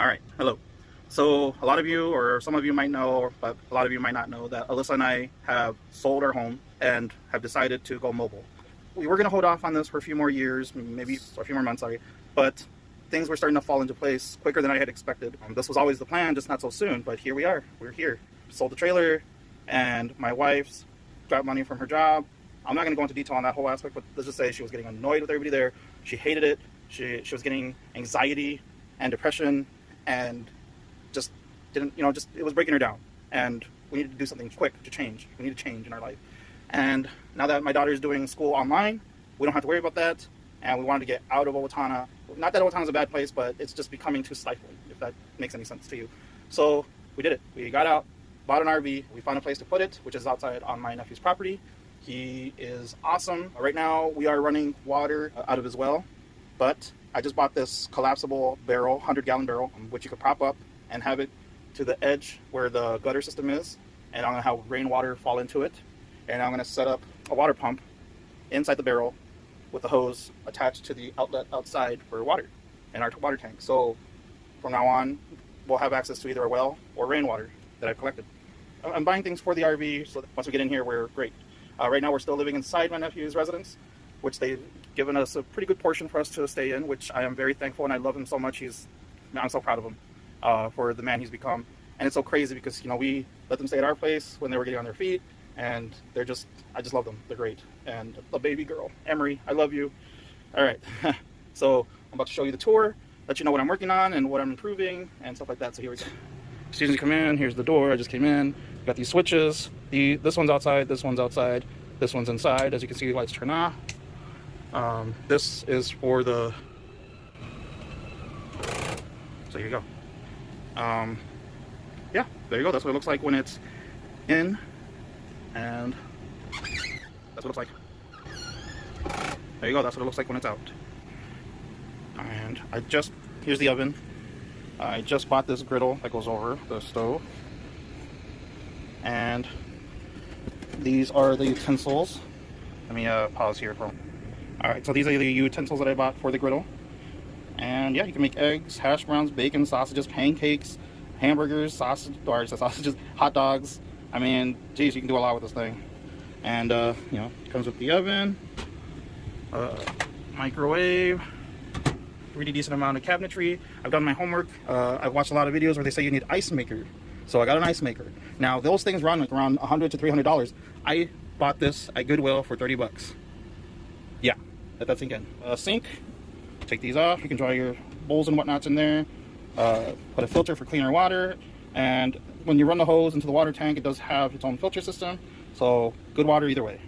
All right, hello. So a lot of you, or some of you might know, but a lot of you might not know that Alyssa and I have sold our home and have decided to go mobile. We were going to hold off on this for a few more years, maybe a few more months, sorry, but things were starting to fall into place quicker than I had expected. This was always the plan, just not so soon, but here we are. We're here. Sold the trailer, and my wife's got money from her job. I'm not going to go into detail on that whole aspect, but let's just say she was getting annoyed with everybody there. She hated it. She was getting anxiety and depression, and just didn't, just it was breaking her down. And we needed to do something quick to change. We need to change in our life. And now that my daughter's doing school online, we don't have to worry about that. And we wanted to get out of Owatonna. Not that Owatonna is a bad place, but it's just becoming too stifling, if that makes any sense to you. So we did it. We got out, bought an RV. We found a place to put it, which is outside on my nephew's property. He is awesome. Right now, we are running water out of his well, but I just bought this collapsible barrel, 100-gallon barrel, which you could prop up and have it to the edge where the gutter system is, and I'm going to have rainwater fall into it, and I'm going to set up a water pump inside the barrel with the hose attached to the outlet outside for water in our water tank. So from now on, we'll have access to either a well or rainwater that I've collected. I'm buying things for the RV, so once we get in here, we're great. Right now, we're still living inside my nephew's residence, which they've given us a pretty good portion for us to stay in, which I am very thankful, and I love him so much. I'm so proud of him for the man he's become. And it's so crazy because, we let them stay at our place when they were getting on their feet, and I just love them. They're great. And the baby girl, Emery, I love you. All right. So I'm about to show you the tour, let you know what I'm working on and what I'm improving and stuff like that. So here we go. As soon as you come in, here's the door. I just came in. Got these switches. This one's outside, this one's outside, this one's inside. As you can see, the lights turn off. This is for the... So here you go. Yeah, there you go. That's what it looks like when it's in, and that's what it looks like. There you go. That's what it looks like when it's out. And here's the oven. I just bought this griddle that goes over the stove. And these are the utensils. Let me pause here for. Alright, so these are the utensils that I bought for the griddle. And yeah, you can make eggs, hash browns, bacon, sausages, pancakes, hamburgers, sausages, hot dogs. I mean, geez, you can do a lot with this thing. And it comes with the oven, microwave, really decent amount of cabinetry. I've done my homework. I've watched a lot of videos where they say you need ice maker. So I got an ice maker. Now those things run like around $100 to $300. I bought this at Goodwill for 30 bucks. Yeah, let that sink in. Sink, take these off. You can dry your bowls and whatnots in there. Put a filter for cleaner water. And when you run the hose into the water tank, it does have its own filter system. So good water either way.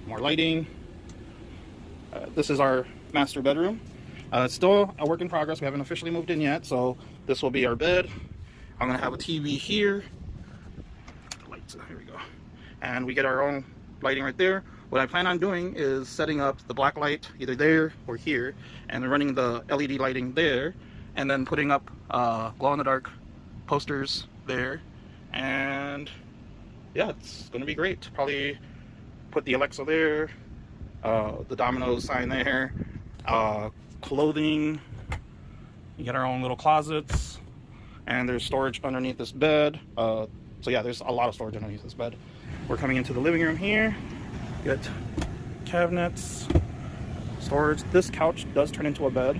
More lighting. This is our master bedroom. It's still a work in progress. We haven't officially moved in yet. So this will be our bed. I'm going to have a TV here. The lights, here we go. And we get our own lighting right there. What I plan on doing is setting up the black light either there or here, and then running the LED lighting there, and then putting up glow-in-the-dark posters there. And yeah, it's going to be great. Probably put the Alexa there, the Domino's sign there, clothing. You get our own little closets. And there's storage underneath this bed. So yeah, there's a lot of storage underneath this bed. We're coming into the living room here. Get cabinets, storage. This couch does turn into a bed.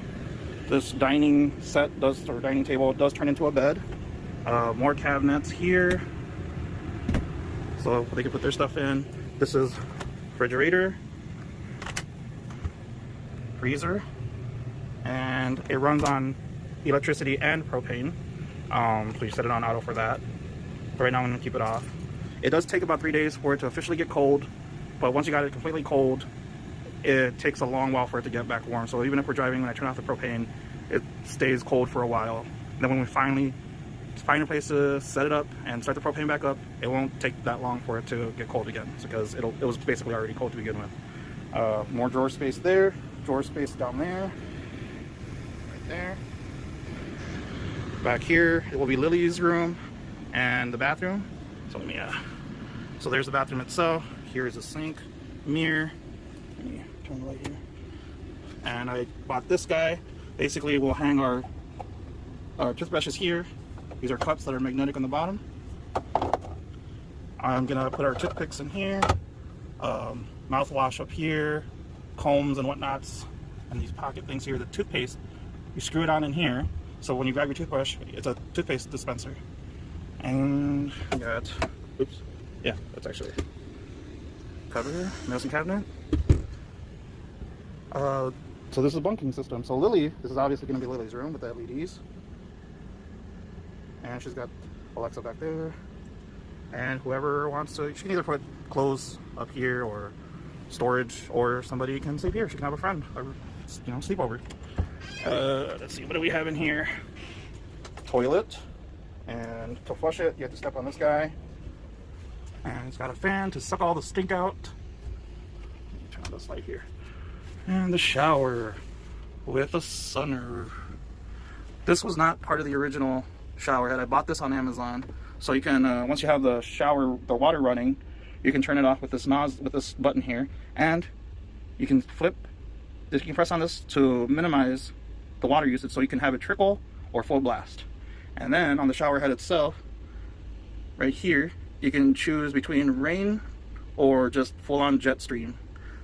This dining table does turn into a bed. More cabinets here, so they can put their stuff in. This is refrigerator, freezer, and it runs on electricity and propane. So you set it on auto for that. But right now I'm going to keep it off. It does take about 3 days for it to officially get cold, but once you got it completely cold, it takes a long while for it to get back warm. So even if we're driving, when I turn off the propane, it stays cold for a while. And then when we finally find a place to set it up and start the propane back up, it won't take that long for it to get cold again, because it was basically already cold to begin with. More drawer space there, drawer space down there, right there. Back here, it will be Lily's room and the bathroom. So so there's the bathroom itself. Here is a sink, mirror. Let me turn the light here. And I bought this guy. Basically, we'll hang our Our toothbrush is here. These are cups that are magnetic on the bottom. I'm gonna put our toothpicks in here, mouthwash up here, combs and whatnots, and these pocket things here. The toothpaste, you screw it on in here, so when you grab your toothbrush, it's a toothpaste dispenser. And we got, oops, yeah, that's actually cover here, medicine cabinet. So this is a bunking system. So Lily, this is obviously going to be Lily's room with the LEDs. And she's got Alexa back there. And whoever wants to, she can either put clothes up here or storage, or somebody can sleep here. She can have a friend or, you know, sleep over. Let's see, what do we have in here? Toilet. And to flush it, you have to step on this guy. And it's got a fan to suck all the stink out. Let me turn on this light here. And the shower with a sunroof. This was not part of the original shower head. I bought this on Amazon. So you can, once you have the shower, the water running, you can turn it off with this with this button here, and you can you can press on this to minimize the water usage, so you can have it trickle or full blast. And then on the shower head itself, right here, you can choose between rain or just full-on jet stream.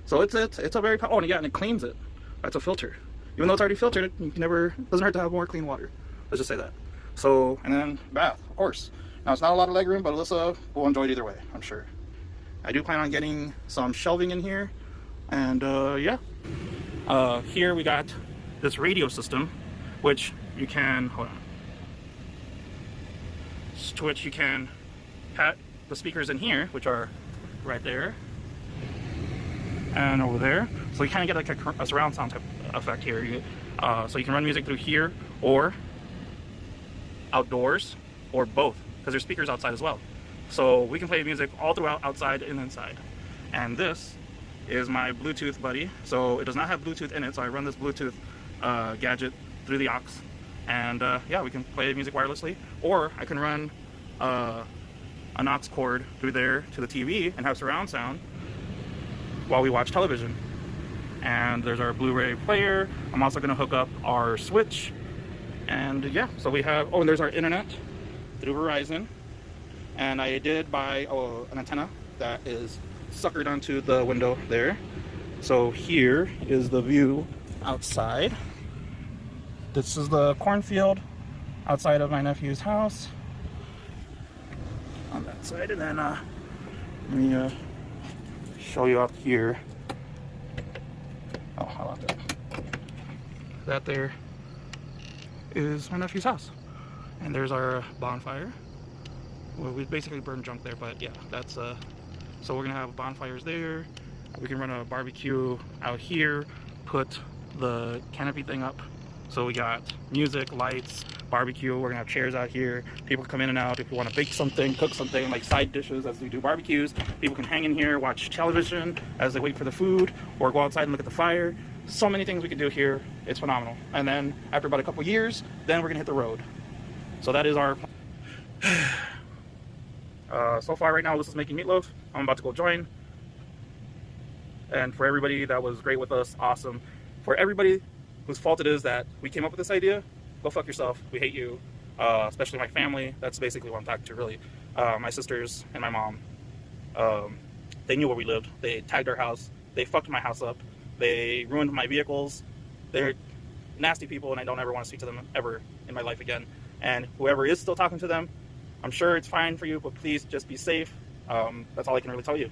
So it's a very, oh, and yeah, and it cleans it. That's a filter. Even though it's already filtered, you can never, doesn't hurt to have more clean water. Let's just say that. So, and then bath, of course. Now it's not a lot of leg room, but Alyssa will enjoy it either way, I'm sure. I do plan on getting some shelving in here, and yeah. Here we got this radio system, which you can, hold on, to which you can pat the speakers in here, which are right there and over there. So you kind of get like a surround sound type effect here. So you can run music through here or outdoors or both, because there's speakers outside as well. So we can play music all throughout, outside and inside. And this is my Bluetooth buddy. So it does not have Bluetooth in it, so I run this Bluetooth gadget through the aux. And yeah, we can play music wirelessly, or I can run an aux cord through there to the TV and have surround sound while we watch television. And there's our Blu-ray player. I'm also going to hook up our Switch. And yeah, so we have, oh, and there's our internet through Verizon. And I did buy an antenna that is suckered onto the window there. So here is the view outside. This is the cornfield outside of my nephew's house on that side. And then let me show you up here. Oh, how about that? That there is my nephew's house. And there's our bonfire. Well, we basically burned junk there, but yeah, that's so we're gonna have bonfires there. We can run a barbecue out here, put the canopy thing up. So we got music, lights, barbecue. We're gonna have chairs out here. People can come in and out if you want to bake something, cook something, like side dishes as we do barbecues. People can hang in here, watch television as they wait for the food, or go outside and look at the fire. So many things we can do here. It's phenomenal. And then after about a couple years, then we're gonna hit the road. So that is our so far right now, this is making meatloaf. I'm about to go join. And for everybody that was great with us, awesome. For everybody whose fault it is that we came up with this idea, go fuck yourself. We hate you. Especially my family. That's basically what I'm talking to, really. My sisters and my mom. They knew where we lived. They tagged our house. They fucked my house up. They ruined my vehicles. They're nasty people, and I don't ever want to speak to them ever in my life again. And whoever is still talking to them, I'm sure it's fine for you, but please just be safe. That's all I can really tell you.